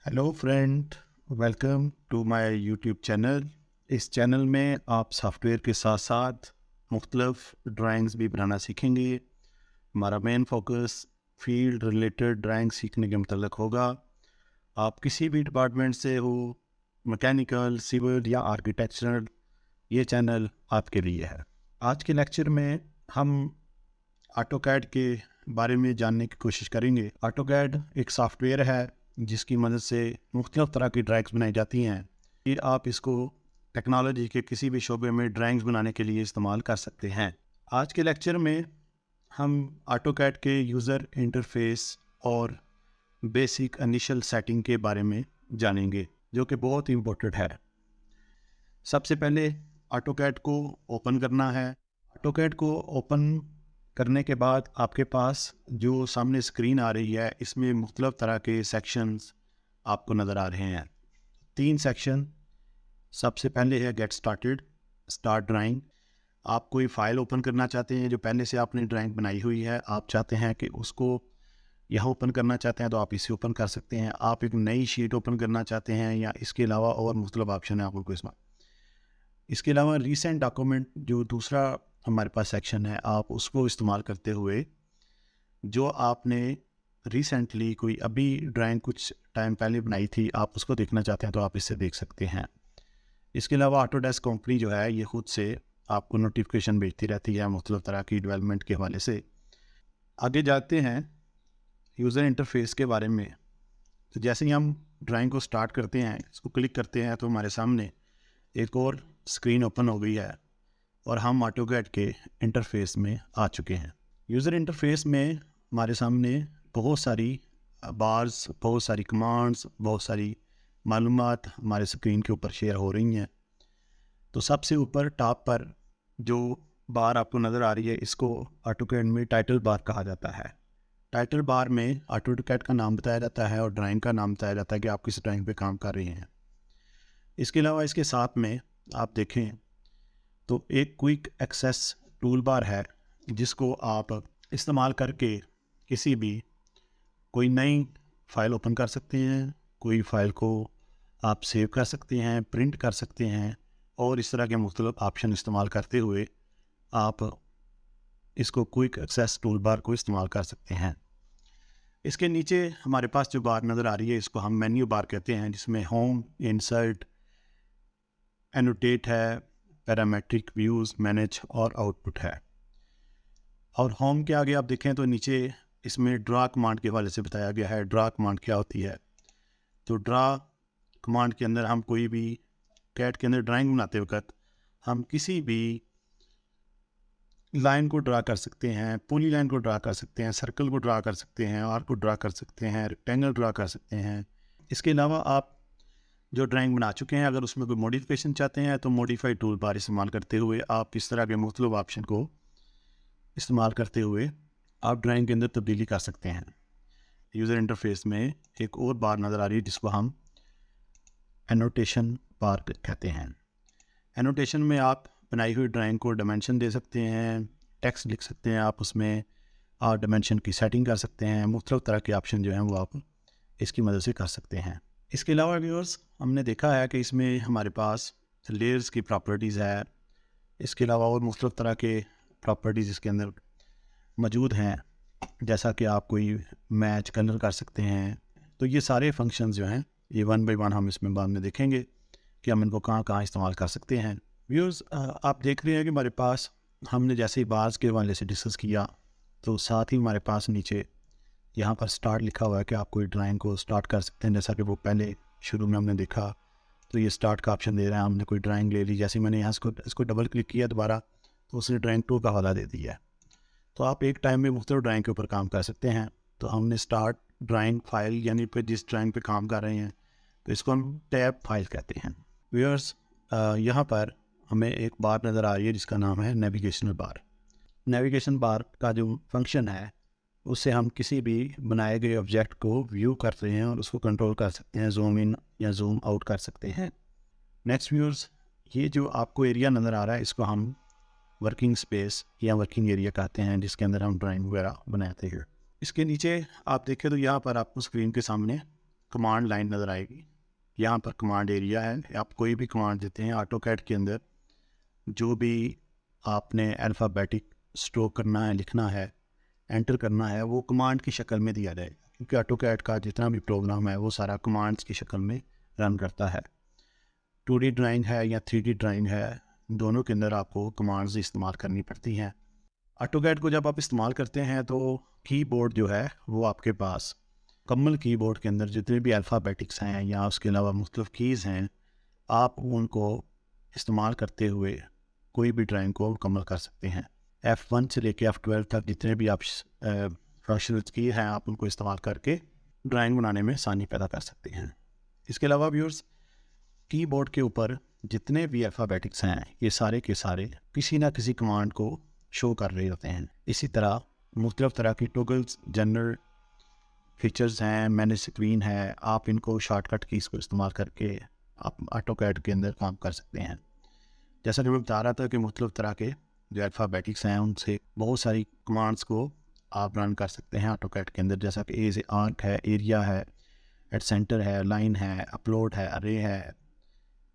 Hello friend, welcome to my YouTube channel. इस channel में आप सॉफ्टवेयर के साथ साथ मुख्तलिफ ड्राइंग्स भी बनाना सीखेंगे। हमारा main focus field related drawing सीखने के मतलब होगा। आप किसी भी डिपार्टमेंट से हो, मैकेनिकल, सिविल या आर्किटेक्चरल, ये चैनल आपके लिए है। आज के लेक्चर में हम ऑटोकैड के बारे में जानने की कोशिश करेंगे। ऑटोकैड एक सॉफ्टवेयर है जिसकी मदद से मुख्तलिफ तरह की ड्राइंग्स बनाई जाती हैं। ये आप इसको टेक्नोलॉजी के किसी भी शोबे में ड्राइंग्स बनाने के लिए इस्तेमाल कर सकते हैं। आज के लेक्चर में हम ऑटोकैड के यूज़र इंटरफेस और बेसिक इनिशियल सेटिंग के बारे में जानेंगे, जो कि बहुत इम्पोर्टेंट है। सबसे पहले ऑटोकैड को ओपन करना है। ऑटोकैड को ओपन करने के बाद आपके पास जो सामने स्क्रीन आ रही है, इसमें मुख्तलिफ तरह के सेक्शंस आपको नज़र आ रहे हैं। 3 सेक्शन। सबसे पहले है गेट स्टार्टेड, स्टार्ट ड्राइंग। आप कोई फ़ाइल ओपन करना चाहते हैं जो पहले से आपने ड्राइंग बनाई हुई है, आप चाहते हैं कि उसको यहाँ ओपन करना चाहते हैं तो आप इसे ओपन कर सकते हैं। आप एक नई शीट ओपन करना चाहते हैं या इसके अलावा और मुख्तलिफ ऑप्शन है आपको इसमें। इसके अलावा रीसेंट डॉक्यूमेंट जो दूसरा हमारे पास सेक्शन है, आप उसको इस्तेमाल करते हुए जो आपने रिसेंटली कोई अभी ड्राइंग कुछ टाइम पहले बनाई थी, आप उसको देखना चाहते हैं तो आप इससे देख सकते हैं। इसके अलावा ऑटोडेस्क कंपनी जो है ये खुद से आपको नोटिफिकेशन भेजती रहती है मुख्तलिफ तरह की डेवलपमेंट के हवाले से। आगे जाते हैं यूज़र इंटरफेस के बारे में। तो जैसे ही हम ड्राइंग को स्टार्ट करते हैं, इसको क्लिक करते हैं, तो हमारे सामने एक और स्क्रीन ओपन हो गई है और हम ऑटोकैड के इंटरफेस में आ चुके हैं। यूज़र इंटरफेस में हमारे सामने बहुत सारी बार्स, बहुत सारी कमांड्स, बहुत सारी मालूमात हमारे स्क्रीन के ऊपर शेयर हो रही हैं। तो सबसे ऊपर टॉप पर जो बार आपको नज़र आ रही है, इसको ऑटोकैड में टाइटल बार कहा जाता है। टाइटल बार में ऑटोकैड का नाम बताया जाता है और ड्राइंग का नाम बताया जाता है कि आप किस ड्राइंग पे काम कर रहे हैं। इसके अलावा इसके साथ में आप देखें तो एक क्विक एक्सेस टूल बार है जिसको आप इस्तेमाल करके किसी भी कोई नई फ़ाइल ओपन कर सकते हैं, कोई फ़ाइल को आप सेव कर सकते हैं, प्रिंट कर सकते हैं और इस तरह के मुख्तलिफ ऑप्शन इस्तेमाल करते हुए आप इसको क्विक एक्सेस टूल बार को इस्तेमाल कर सकते हैं। इसके नीचे हमारे पास जो बार नज़र आ रही है, इसको हम मेन्यू बार कहते हैं, जिसमें होम, इंसर्ट, एनोटेट है, पैरामेट्रिक, व्यूज़, मैनेज और आउटपुट है। और होम के आगे आप देखें तो नीचे इसमें ड्रा कमांड के हवाले से बताया गया है। ड्रा कमांड क्या होती है? तो ड्रा कमांड के अंदर हम कोई भी कैट के अंदर ड्राइंग बनाते वक्त हम किसी भी लाइन को ड्रा कर सकते हैं, पॉली लाइन को ड्रा कर सकते हैं, सर्कल को ड्रा कर सकते हैं, आर्क को ड्रा कर सकते हैं, रेक्टेंगल ड्रा कर सकते हैं। इसके अलावा आप जो ड्राइंग बना चुके हैं, अगर उसमें कोई मॉडिफिकेशन चाहते हैं तो मॉडिफाई टूल बार इस्तेमाल करते हुए आप इस तरह के मुख्तलिफ ऑप्शन को इस्तेमाल करते हुए आप ड्राइंग के अंदर तब्दीली कर सकते हैं। यूज़र इंटरफेस में एक और बार नज़र आ रही है जिसको हम एनोटेशन बार कहते हैं। एनोटेशन में आप बनाई हुई ड्राइंग को डायमेंशन दे सकते हैं, टेक्स्ट लिख सकते हैं, आप उसमें डायमेंशन की सेटिंग कर सकते हैं। मुख्तलिफ तरह के ऑप्शन जो हैं वो आप इसकी मदद से कर सकते हैं। इसके अलावा व्यूअर्स, हमने देखा है कि इसमें हमारे पास लेयर्स की प्रॉपर्टीज़ है। इसके अलावा और मुख्तलिफ तरह के प्रॉपर्टीज़ इसके अंदर मौजूद हैं, जैसा कि आप कोई मैच कलर कर सकते हैं। तो ये सारे फंक्शंस जो हैं ये वन बाय वन हम इसमें बाद में देखेंगे कि हम इनको कहाँ कहाँ इस्तेमाल कर सकते हैं। व्यूअर्स, आप देख रहे हैं कि हमारे पास हमने जैसे ही बार्स के हवाले से डिस्कस किया, तो साथ ही हमारे पास नीचे यहाँ पर स्टार्ट लिखा हुआ है कि आप कोई ड्राइंग को स्टार्ट कर सकते हैं। जैसा कि वो पहले शुरू में हमने देखा, तो ये स्टार्ट का ऑप्शन दे रहा है। हमने कोई ड्राइंग ले ली, जैसे मैंने यहाँ इसको डबल क्लिक किया दोबारा, तो उसने ड्राइंग 2 का हवाला दे दिया है। तो आप एक टाइम में मुख्तलिफ ड्राइंग के ऊपर काम कर सकते हैं। तो हमने स्टार्ट ड्राइंग फाइल, यानी पे जिस ड्राइंग पे काम कर रहे हैं, तो इसको हम टैब फाइल कहते हैं। व्यूअर्स, यहाँ पर हमें एक बार नज़र आ रही है जिसका नाम है नेविगेशनल बार। नेविगेशन बार का जो फंक्शन है, उससे हम किसी भी बनाए गए ऑब्जेक्ट को व्यू करते हैं और उसको कंट्रोल कर सकते हैं, जूम इन या जूम आउट कर सकते हैं। नेक्स्ट व्यूअर्स, ये जो आपको एरिया नज़र आ रहा है, इसको हम वर्किंग स्पेस या वर्किंग एरिया कहते हैं, जिसके अंदर हम ड्राइंग वगैरह बनाते हैं। इसके नीचे आप देखें तो यहाँ पर आपको स्क्रीन के सामने कमांड लाइन नज़र आएगी। यहाँ पर कमांड एरिया है। आप कोई भी कमांड देते हैं ऑटोकैड के अंदर, जो भी आपने अल्फ़ाबेटिक स्ट्रोक करना है, लिखना है, एंटर करना है, वो कमांड की शक्ल में दिया जाएगा, क्योंकि ऑटोकैड का जितना भी प्रोग्राम है वो सारा कमांड्स की शक्ल में रन करता है। 2D ड्राइंग है या 3D ड्राइंग है, दोनों के अंदर आपको कमांड्स इस्तेमाल करनी पड़ती हैं। ऑटोकैड को जब आप इस्तेमाल करते हैं तो कीबोर्ड जो है वो आपके पास मुकम्मल कीबोर्ड के अंदर जितने भी अल्फ़ाबेटिक्स हैं या उसके अलावा मुख्तलिफ़ कीज़ हैं, आप उनको इस्तेमाल करते हुए कोई भी ड्राइंग को मुकम्मल कर सकते हैं। F1 से लेके F12 तक जितने भी आप फंक्शनल की हैं, आप उनको इस्तेमाल करके ड्राइंग बनाने में आसानी पैदा कर सकते हैं। इसके अलावा व्यूअर्स, कीबोर्ड के ऊपर जितने भी अल्फ़ाबेटिक्स हैं, ये सारे के सारे किसी ना किसी कमांड को शो कर रहे होते हैं। इसी तरह मुख्तलिफ़ तरह की टॉगल्स, जनरल फीचर्स हैं, मैनेज स्क्रीन है, आप इनको शॉर्टकट कीज़ को इस्तेमाल करके आप ऑटोकैड के अंदर काम कर सकते हैं। जैसा कि मैं बता रहा था कि मुख्तलिफ़ तरह के जो अल्फ़ाबेटिक्स हैं उनसे बहुत सारी कमांड्स को आप रन कर सकते हैं ऑटोकैड के अंदर, जैसा कि ए से आर्क है, एरिया है, एट सेंटर है, लाइन है, अपलोड है, अरे है।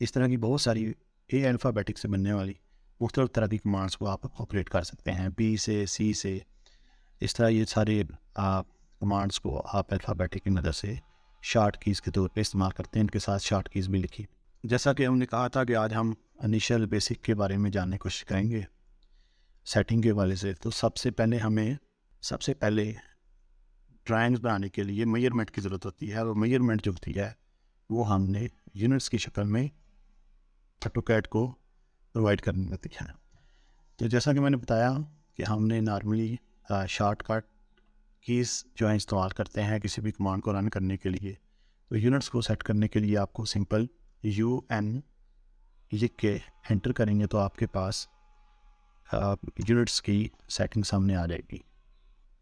इस तरह की बहुत सारी ए अल्फ़ाबेटिक से बनने वाली मुख्तलिफ़ तरह की कमांड्स को आप ऑपरेट कर सकते हैं, बी से, सी से। इस तरह ये सारे कमांड्स को आप अल्फ़ाबेटिक की मदद से शॉर्ट कीज़ के तौर पे इस्तेमाल करते हैं। इनके साथ शॉर्ट कीज़ भी लिखी। जैसा कि हमने कहा था कि आज हम इनिशियल बेसिक के बारे में जानने की कोशिश करेंगे सेटिंग के हवाले से। तो सबसे पहले ड्राइंग्स बनाने के लिए मेजरमेंट की ज़रूरत होती है, और मेजरमेंट जो होती है वो हमने यूनिट्स की शक्ल में ऑटोकैड को प्रोवाइड करनी होती है। तो जैसा कि मैंने बताया कि हमने नॉर्मली शॉर्टकट कीज़ जो है इस्तेमाल करते हैं किसी भी कमांड को रन करने के लिए। तो यूनिट्स को सेट करने के लिए आपको सिंपल UN लिख के एंटर करेंगे तो आपके पास यूनिट्स की सेटिंग सामने आ जाएगी।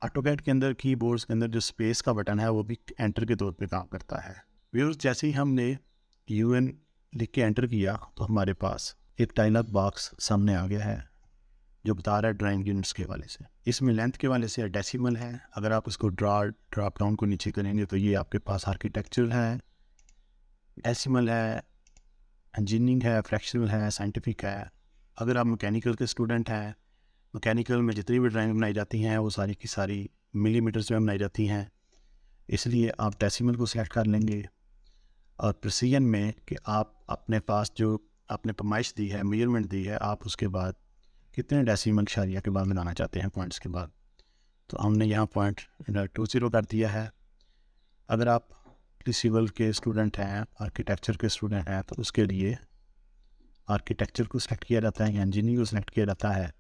ऑटोकैड के अंदर कीबोर्ड्स के अंदर जो स्पेस का बटन है वो भी एंटर के तौर पे काम करता है। व्यूअर्स, जैसे ही हमने UN लिख के एंटर किया तो हमारे पास एक डायलॉग बॉक्स सामने आ गया है जो बता रहा है ड्राइंग यूनिट्स के हवाले से। इसमें लेंथ के हवाले से डेसिमल है। अगर आप इसको ड्रॉप डाउन को नीचे करेंगे तो ये आपके पास आर्किटेक्चरल है, डेसिमल है, इंजीनियरिंग है, फ्रैक्शनल है, साइंटिफिक है। अगर आप मैकेनिकल के स्टूडेंट हैं, मैकेनिकल में जितनी भी ड्राइंग बनाई जाती हैं वो सारी की सारी मिलीमीटर्स में बनाई जाती हैं, इसलिए आप डेसिमल को सेलेक्ट कर लेंगे। और प्रिसीजन में कि आप अपने पास जो आपने पैमाइश दी है, मेजरमेंट दी है, आप उसके बाद कितने डेसिमल इशारिया के बाद बनाना चाहते हैं, पॉइंट्स के बाद। तो हमने यहाँ पॉइंट 20 कर दिया है। अगर आप सिविल के स्टूडेंट हैं, आर्किटेक्चर के स्टूडेंट हैं, तो उसके लिए आर्किटेक्चर को सिलेक्ट किया जाता है या इंजीनियरिंग को सिलेक्ट किया जाता है,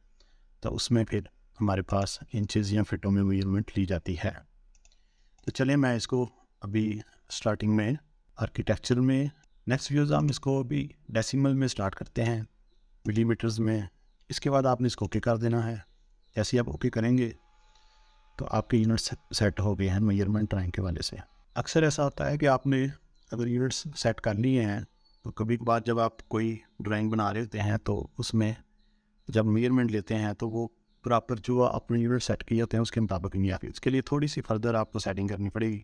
तो उसमें फिर हमारे पास इंचेस या फिटों में मेजरमेंट ली जाती है। तो चलिए मैं इसको अभी स्टार्टिंग में आर्किटेक्चर में, नेक्स्ट व्यूज़ हम इसको अभी डेसिमल में स्टार्ट करते हैं, मिलीमीटर्स में। इसके बाद आपने इसको ओके कर देना है। जैसे ही आप ओके करेंगे तो आपके यूनिट्स सेट हो गए हैं मेजरमेंट ड्राइंग के वाले से। अक्सर ऐसा होता है कि आपने अगर यूनिट्स सेट कर लिए हैं तो कभी कभार जब आप कोई ड्राइंग बना रहे होते हैं तो उसमें जब मेजरमेंट लेते हैं तो वो प्रॉपर जो अपने यूनिट सेट किए होते हैं उसके मुताबिक नहीं आती। उसके लिए थोड़ी सी फर्दर आपको सेटिंग करनी पड़ेगी।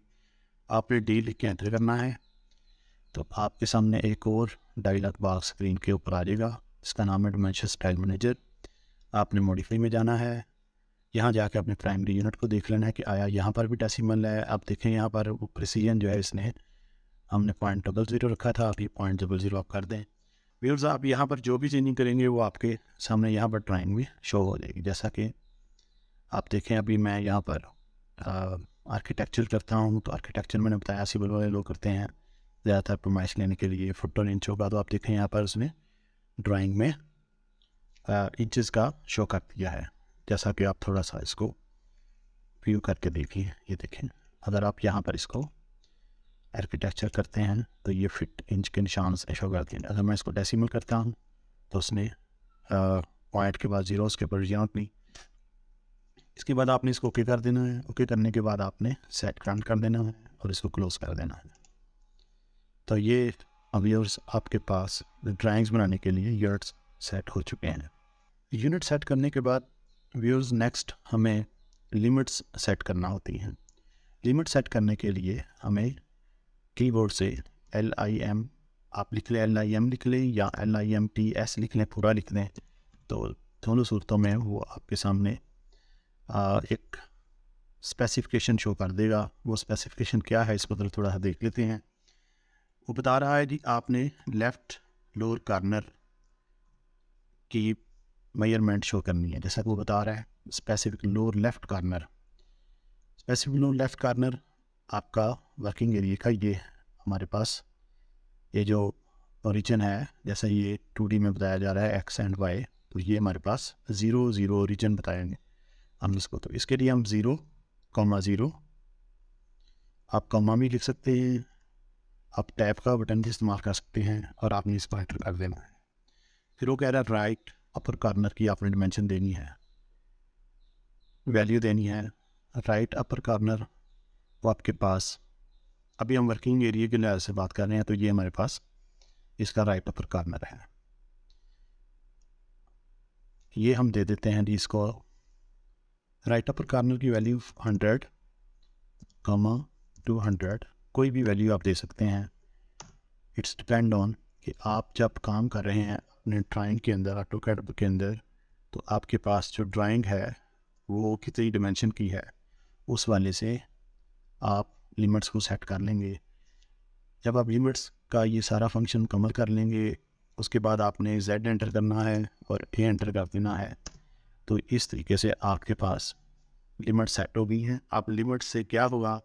आपने डी लिख के एंटर करना है तो आपके सामने एक और डायलॉग बॉक्स स्क्रीन के ऊपर आ जाएगा, इसका नाम है डायमेंशन स्टाइल मैनेजर। आपने मॉडिफाई में जाना है, यहाँ जाके अपने प्राइमरी यूनिट को देख लेना है कि आया यहाँ पर भी डेसिमल है। आप देखें यहाँ पर वो प्रिसीजन जो है इसने हमने 0.00 रखा था, अभी 0.00 आप कर दें। व्यूअर्स, आप यहाँ पर जो भी चेंजिंग करेंगे वो आपके सामने यहाँ पर ड्राइंग में शो हो जाएगी। जैसा कि आप देखें अभी मैं यहाँ पर आर्किटेक्चर करता हूँ, तो आर्किटेक्चर मैंने बताया सिविल वाले लोग करते हैं ज़्यादातर पैमाइश लेने के लिए फुट और इंच होगा। तो आप देखें यहाँ पर उसने ड्राइंग में इंचज़ का शो कर दिया है। जैसा कि आप थोड़ा सा इसको व्यू करके देखिए, ये देखें अगर आप यहाँ पर इसको आर्किटेक्चर करते हैं तो ये फिट इंच के निशान से शो करती है। अगर मैं इसको डेसिमल करता हूँ तो उसने पॉइंट के बाद जीरो उसके ऊपर जीरो नहीं। इसके बाद आपने इसको ओके कर देना है। ओके करने के बाद आपने सेट ग्रांट कर देना है और इसको क्लोज कर देना है। तो ये व्यूअर्स आपके पास ड्राइंग्स बनाने के लिए यूनिट्स सेट हो चुके हैं। यूनिट सेट करने के बाद व्यूअर्स नेक्स्ट हमें लिमिट्स सेट करना होती हैं। लिमिट सेट करने के लिए हमें कीबोर्ड से LIM आप लिख लें, LIM लिख लें या LIMTS लिख लें, पूरा लिख लें, तो दोनों सूरतों में वो आपके सामने एक स्पेसिफिकेशन शो कर देगा। वो स्पेसिफिकेशन क्या है इसको थोड़ा सा देख लेते हैं। वो बता रहा है जी आपने लेफ़्ट लोअर कॉर्नर की मेजरमेंट शो करनी है, जैसा कि वो बता रहा है specific lower left corner. Specific lower left corner आपका वर्किंग एरिया का ये हमारे पास ये जो ओरिजिन है, जैसा ये 2D में बताया जा रहा है X एंड Y, तो ये हमारे पास 0 0 ओरिजिन बताएंगे हम इसको। तो इसके लिए हम 0,0 आप कॉमा भी लिख सकते हैं, आप टैब का बटन भी इस्तेमाल कर सकते हैं और आपने इसको एंटर कर देना है। फिर वो कह रहा है राइट अपर कॉर्नर की आपने डिमेंशन देनी है, वैल्यू देनी है। राइट अपर कॉर्नर वो आपके पास, अभी हम वर्किंग एरिया के लिहाज से बात कर रहे हैं, तो ये हमारे पास इसका राइट अपर कॉर्नर है। ये हम दे देते हैं जी इसको राइट अपर कॉर्नर की वैल्यू 100, 200, कोई भी वैल्यू आप दे सकते हैं। इट्स डिपेंड ऑन कि आप जब काम कर रहे हैं अपने ड्राइंग के अंदर, ऑटोकैड के अंदर, तो आपके पास जो ड्राइंग है वो कितनी डिमेंशन की है, उस वाले से आप लिमिट्स को सेट कर लेंगे। जब आप लिमिट्स का ये सारा फंक्शन मुकम्मल कर लेंगे, उसके बाद आपने Z एंटर करना है और A एंटर कर देना है। तो इस तरीके से आपके पास लिमिट सेट हो गई हैं। आप लिमिट से क्या होगा,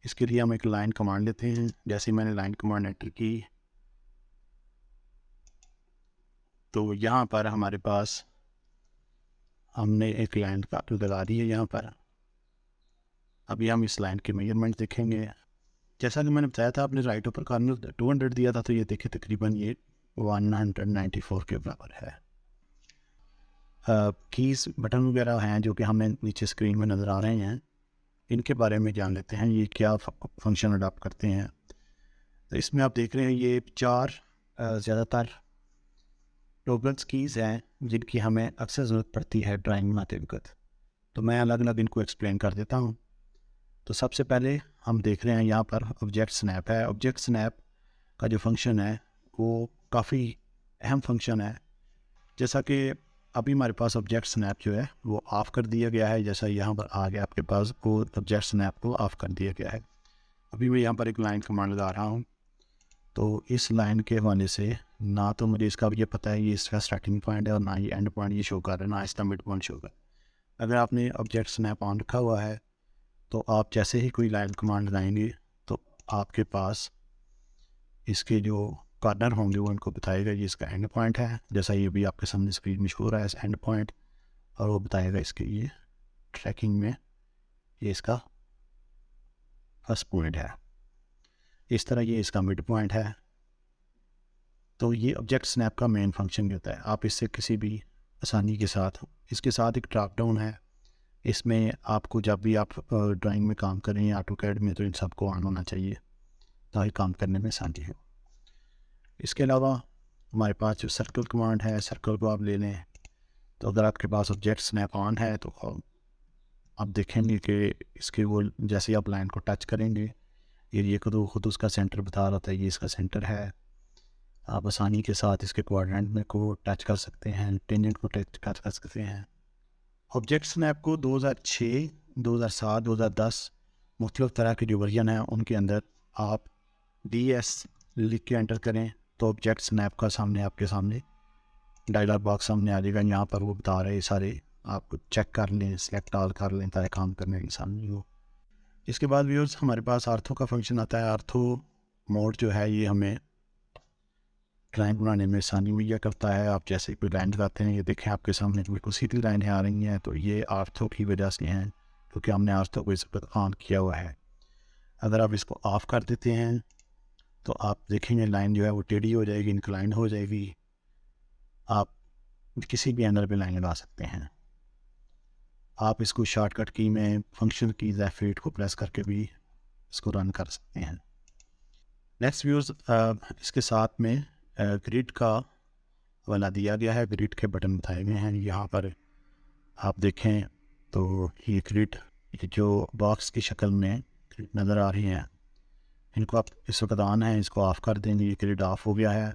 इसके लिए हम एक लाइन कमांड लेते हैं। जैसे मैंने लाइन कमांड एंटर की, तो यहाँ पर हमारे पास हमने एक लाइन का लगा दी है यहाँ पर। अभी हम इस लाइन के मेजरमेंट देखेंगे। जैसा कि मैंने बताया था, आपने राइट ऊपर कॉर्नर 200 दिया था, तो ये देखिए तकरीबन ये 194 के बराबर है। कीज़ बटन वगैरह हैं जो कि हमें नीचे स्क्रीन में नज़र आ रहे हैं, इनके बारे में जान लेते हैं ये क्या फंक्शन अडॉप्ट करते हैं। तो इसमें आप देख रहे हैं ये 4 ज़्यादातर टॉगल्स कीज़ हैं जिनकी हमें अक्सर ज़रूरत पड़ती है ड्राइंग बनाते वक्त। तो मैं अलग अलग इनको एक्सप्लेन कर देता हूँ। तो सबसे पहले हम देख रहे हैं यहाँ पर ऑब्जेक्ट स्नैप है। ऑब्जेक्ट स्नैप का जो फंक्शन है वो काफ़ी अहम फंक्शन है। जैसा कि अभी हमारे पास ऑब्जेक्ट स्नैप जो है वो ऑफ़ कर दिया गया है, जैसा यहाँ पर आ गया आपके पास, वो ऑब्जेक्ट स्नैप को ऑफ़ कर दिया गया है। अभी मैं यहाँ पर एक लाइन कमांड लगा रहा हूँ, तो इस लाइन के हवाले से ना तो मुझे इसका ये पता है ये इसका स्टार्टिंग पॉइंट है और ना ही एंड पॉइंट ये शो कर रहा है, ना इसका मिड पॉइंट शो कर रहा है। अगर आपने ऑब्जेक्ट स्नैप ऑन रखा हुआ है तो आप जैसे ही कोई लाइन कमांड लगाएंगे तो आपके पास इसके जो कॉर्नर होंगे वो उनको बताएगा ये इसका एंड पॉइंट है, जैसा ये भी आपके सामने स्क्रीन में शो हो रहा है एंड पॉइंट, और वो बताएगा इसके ये ट्रैकिंग में ये इसका फर्स्ट पॉइंट है। इस तरह ये इसका मिड पॉइंट है। तो ये ऑब्जेक्ट स्नैप का मेन फंक्शन होता है। आप इससे किसी भी आसानी के साथ, इसके साथ एक ड्रॉप डाउन है, इसमें आपको जब भी आप ड्राइंग में काम करें ऑटोकैड में, तो इन सबको ऑन होना चाहिए ताकि काम करने में आसानी हो। इसके अलावा हमारे पास जो सर्कल कमांड है, सर्कल को आप ले लें, तो अगर आपके पास ऑब्जेक्ट स्नैप ऑन है तो आप देखेंगे कि इसके वो जैसे आप लाइन को टच करेंगे ये खुद उसका सेंटर बता रहा था, ये इसका सेंटर है। आप आसानी के साथ इसके कोऑर्डिनेट में को टच कर सकते हैं, टेंजेंट को टच कर सकते हैं। ऑब्जेक्ट स्नैप को 2006, 2007, 2010 मुख्तलिफ तरह के जो वर्जन हैं उनके अंदर आप DS लिख के एंटर करें तो ऑब्जेक्ट स्नैप का सामने आपके सामने डायलॉग बॉक्स सामने आ जाएगा। यहाँ पर वो बता रहे सारे, आप चेक कर लें, सेलेक्ट ऑल कर लें ताकि काम करने के सामने हो। इसके बाद व्यूअर्स हमारे पास आर्थो का फंक्शन आता है। आर्थो मोड जो है ये हमें ड्राइंग बनाने में आसानी मुहैया करता है। आप जैसे कोई लाइन लगाते हैं, ये देखें आपके सामने बिल्कुल सीधी लाइनें आ रही हैं, तो ये आर्थो की वजह से हैं क्योंकि हमने आर्थो को इस पर ऑन किया हुआ है। अगर आप इसको ऑफ़ कर देते हैं तो आप देखेंगे लाइन जो है वो टेढ़ी हो जाएगी, इंक्लाइन हो जाएगी। आप किसी भी एंगल पे लाइन लगा सकते हैं। आप इसको शॉर्टकट की में फंक्शन की F8 को प्रेस करके भी इसको रन कर सकते हैं। नेक्स्ट व्यूज़ इसके साथ में ग्रिड का वाला दिया गया है, ग्रिड के बटन बताए गए हैं। यहाँ पर आप देखें तो ये ग्रिड, ये जो बॉक्स की शक्ल में ग्रिड नज़र आ रही हैं, इनको आप इस वक्त ऑन है, इसको ऑफ़ कर देंगे, ये ग्रिड ऑफ हो गया है।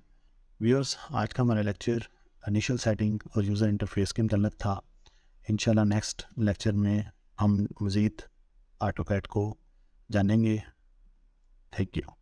व्यूअर्स, आज का हमारा लेक्चर इनिशियल सेटिंग और यूज़र इंटरफेस के मतलब था। इंशाल्लाह नेक्स्ट लेक्चर में हम मज़ीद ऑटोकैड को जानेंगे। Thank you.